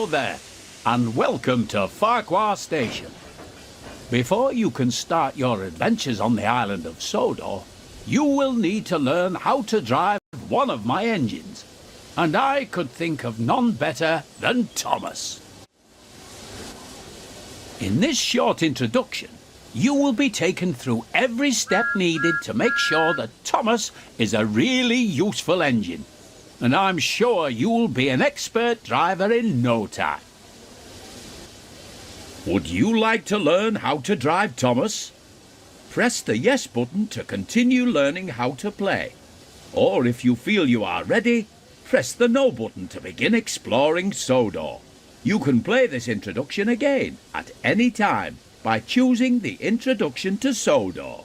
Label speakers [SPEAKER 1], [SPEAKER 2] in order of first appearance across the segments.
[SPEAKER 1] Hello there, and welcome to Farquhar Station. Before you can start your adventures on the island of Sodor, you will need to learn how to drive one of my engines. And I could think of none better than Thomas. In this short introduction, you will be taken through every step needed to make sure that Thomas is a really useful engine. And I'm sure you will be an expert driver in no time. Would you like to learn how to drive Thomas? Press the yes button to continue learning how to play. Or if you feel you are ready, press the no button to begin exploring Sodor. You can play this introduction again at any time by choosing the Introduction to Sodor.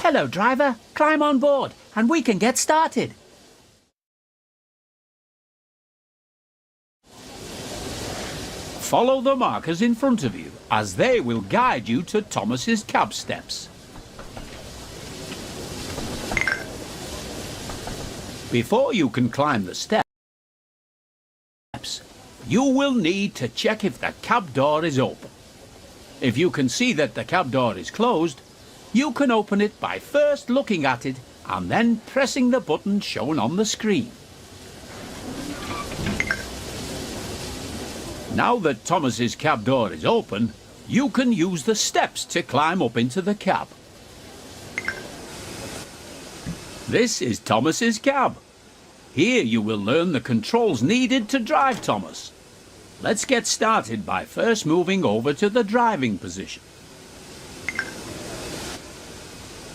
[SPEAKER 2] Hello, driver. Climb on board and we can get started.
[SPEAKER 1] Follow the markers in front of you, as they will guide you to Thomas's cab steps. Before you can climb the steps, you will need to check if the cab door is open. If you can see that the cab door is closed, you can open it by first looking at it and then pressing the button shown on the screen. Now that Thomas's cab door is open, you can use the steps to climb up into the cab. This is Thomas's cab. Here you will learn the controls needed to drive Thomas. Let's get started by first moving over to the driving position.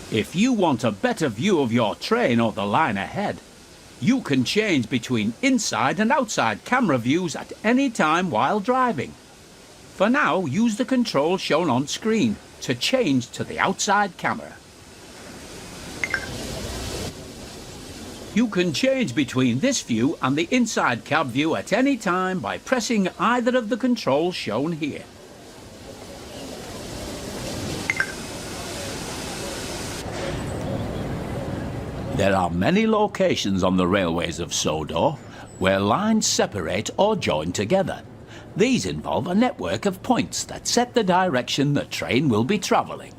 [SPEAKER 1] If you want a better view of your train or the line ahead, you can change between inside and outside camera views at any time while driving. For now, use the controls shown on screen to change to the outside camera. You can change between this view and the inside cab view at any time by pressing either of the controls shown here. There are many locations on the railways of Sodor where lines separate or join together. These involve a network of points that set the direction the train will be travelling.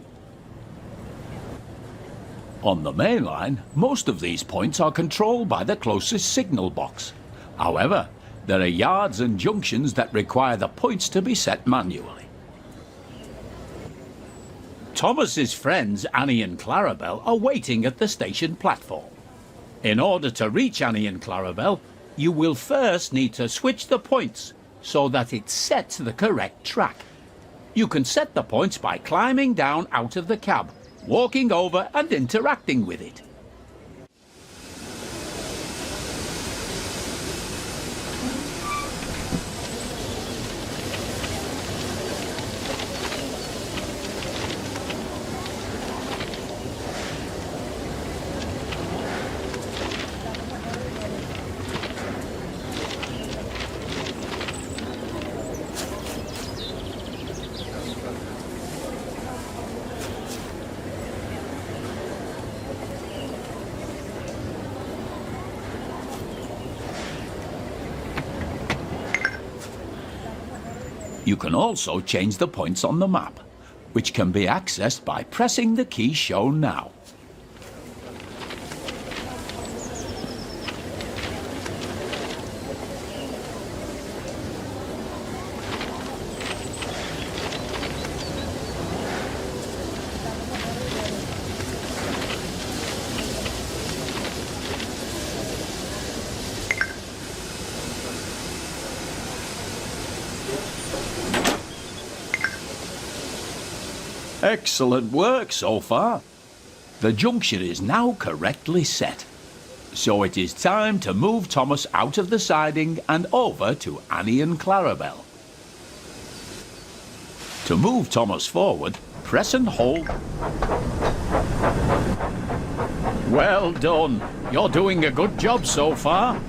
[SPEAKER 1] On the main line, most of these points are controlled by the closest signal box. However, there are yards and junctions that require the points to be set manually. Thomas's friends Annie and Clarabel are waiting at the station platform. In order to reach Annie and Clarabel, you will first need to switch the points so that it's set to the correct track. You can set the points by climbing down out of the cab, walking over and interacting with it. You can also change the points on the map, which can be accessed by pressing the key shown now. Excellent work so far. The junction is now correctly set. So it is time to move Thomas out of the siding and over to Annie and Clarabel. To move Thomas forward, press and hold. Well done. You're doing a good job so far.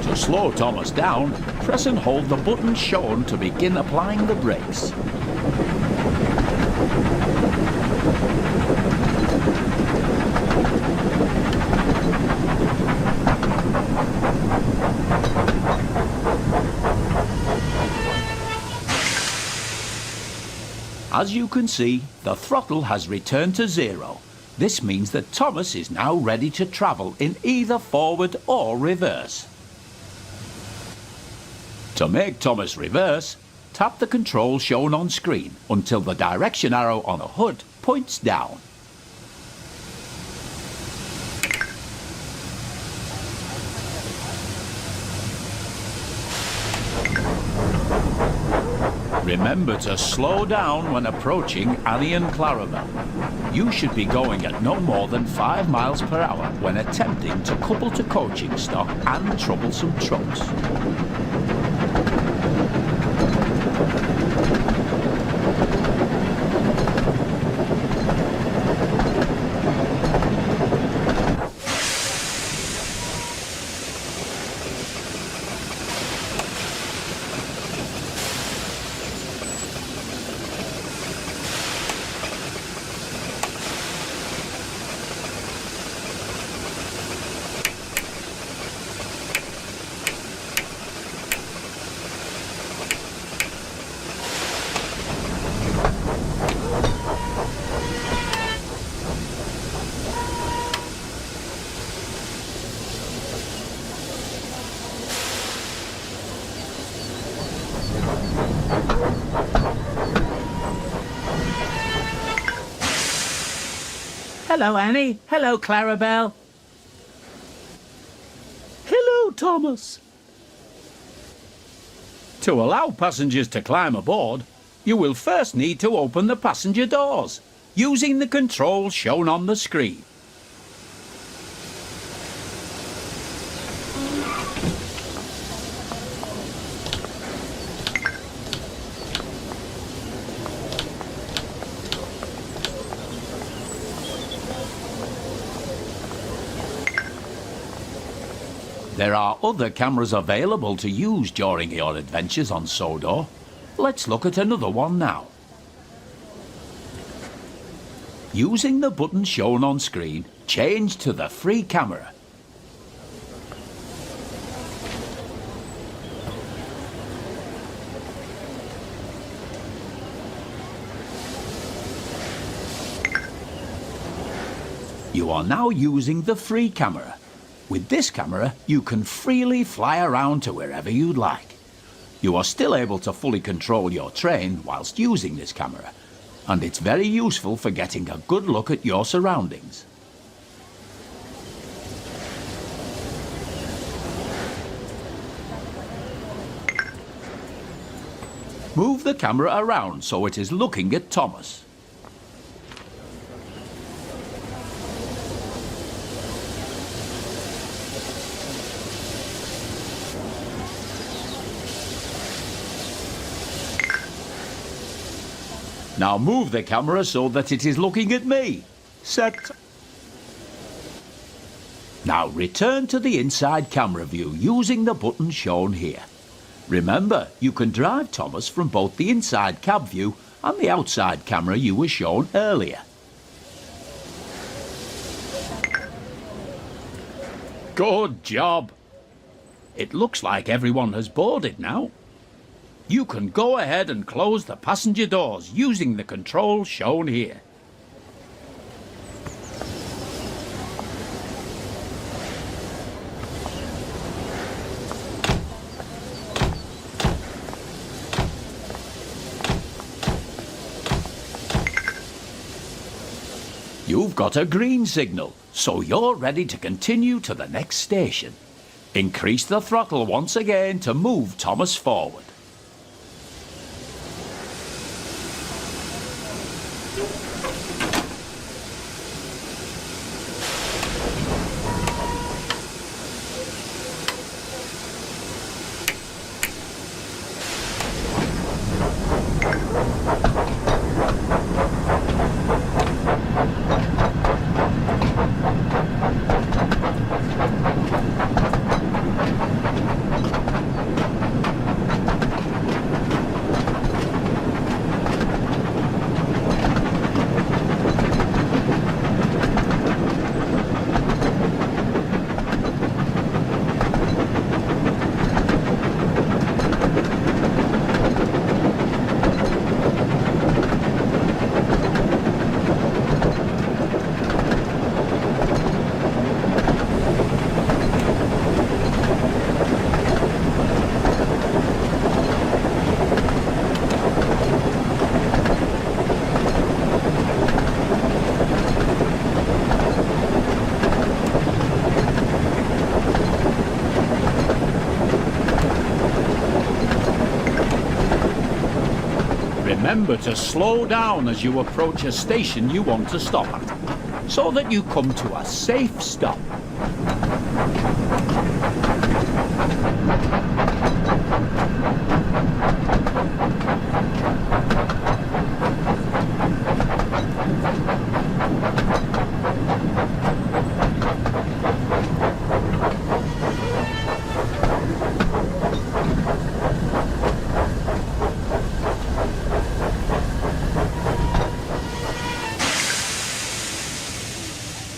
[SPEAKER 1] To slow Thomas down, press and hold the button shown to begin applying the brakes. As you can see, the throttle has returned to 0. This means that Thomas is now ready to travel in either forward or reverse. To make Thomas reverse, tap the control shown on screen until the direction arrow on the hood points down. Remember to slow down when approaching Annie and Clarabel. You should be going at no more than 5 miles per hour when attempting to couple to coaching stock and troublesome trucks.
[SPEAKER 2] Hello, Annie. Hello, Clarabel.
[SPEAKER 1] Hello, Thomas. To allow passengers to climb aboard, you will first need to open the passenger doors using the controls shown on the screen. There are other cameras available to use during your adventures on Sodor. Let's look at another one now. Using the button shown on screen, change to the free camera. You are now using the free camera. With this camera, you can freely fly around to wherever you'd like. You are still able to fully control your train whilst using this camera, and it's very useful for getting a good look at your surroundings. Move the camera around so it is looking at Thomas. Now move the camera so that it is looking at me. Set. Now return to the inside camera view using the button shown here. Remember, you can drive Thomas from both the inside cab view and the outside camera you were shown earlier. Good job. It looks like everyone has boarded now. You can go ahead and close the passenger doors using the controls shown here. You've got a green signal, so you're ready to continue to the next station. Increase the throttle once again to move Thomas forward. Remember to slow down as you approach a station you want to stop at, so that you come to a safe stop.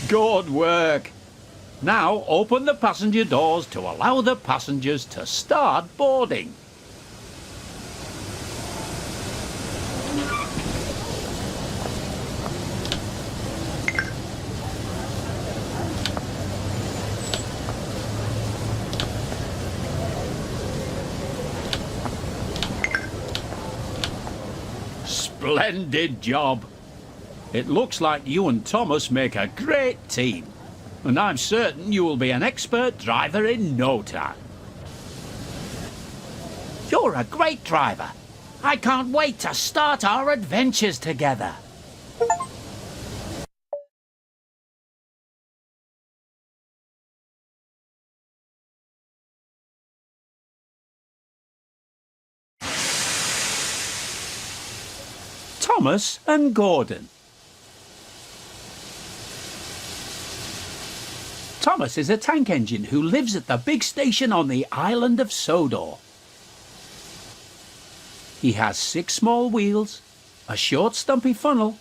[SPEAKER 1] Good work! Now open the passenger doors to allow the passengers to start boarding. Splendid job! It looks like you and Thomas make a great team, and I'm certain you will be an expert driver in no time.
[SPEAKER 2] You're a great driver. I can't wait to start our adventures together.
[SPEAKER 1] Thomas and Gordon. Thomas is a tank engine who lives at the big station on the island of Sodor. He has 6 small wheels, a short stumpy funnel,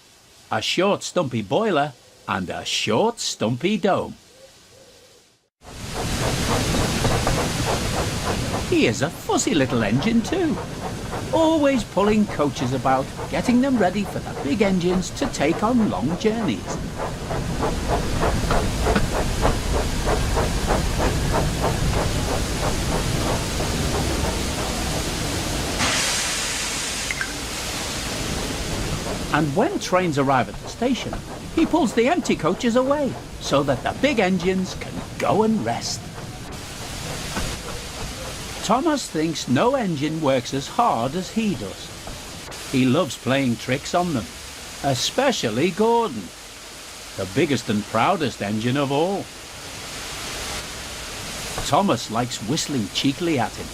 [SPEAKER 1] a short stumpy boiler, and a short stumpy dome. He is a fussy little engine too, always pulling coaches about, getting them ready for the big engines to take on long journeys. And when trains arrive at the station, he pulls the empty coaches away so that the big engines can go and rest. Thomas thinks no engine works as hard as he does. He loves playing tricks on them, especially Gordon, the biggest and proudest engine of all. Thomas likes whistling cheekily at him.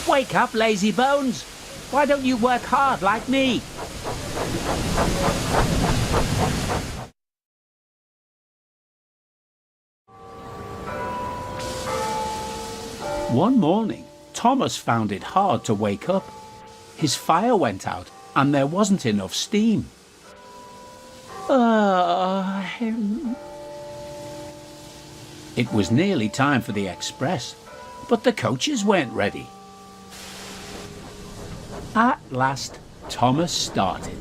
[SPEAKER 2] Wake up, lazy bones. Why don't you work hard like me?
[SPEAKER 1] One morning, Thomas found it hard to wake up. His fire went out and there wasn't enough steam. It was nearly time for the express, but the coaches weren't ready. At last, Thomas started.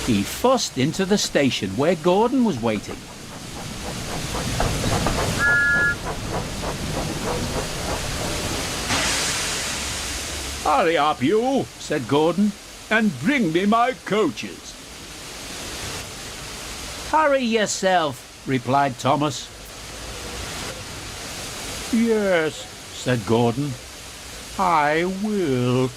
[SPEAKER 1] He fussed into the station where Gordon was waiting. "Hurry up, you," said Gordon, "and bring me my coaches."
[SPEAKER 2] Hurry yourself, replied Thomas.
[SPEAKER 1] "Yes," said Gordon, "I will."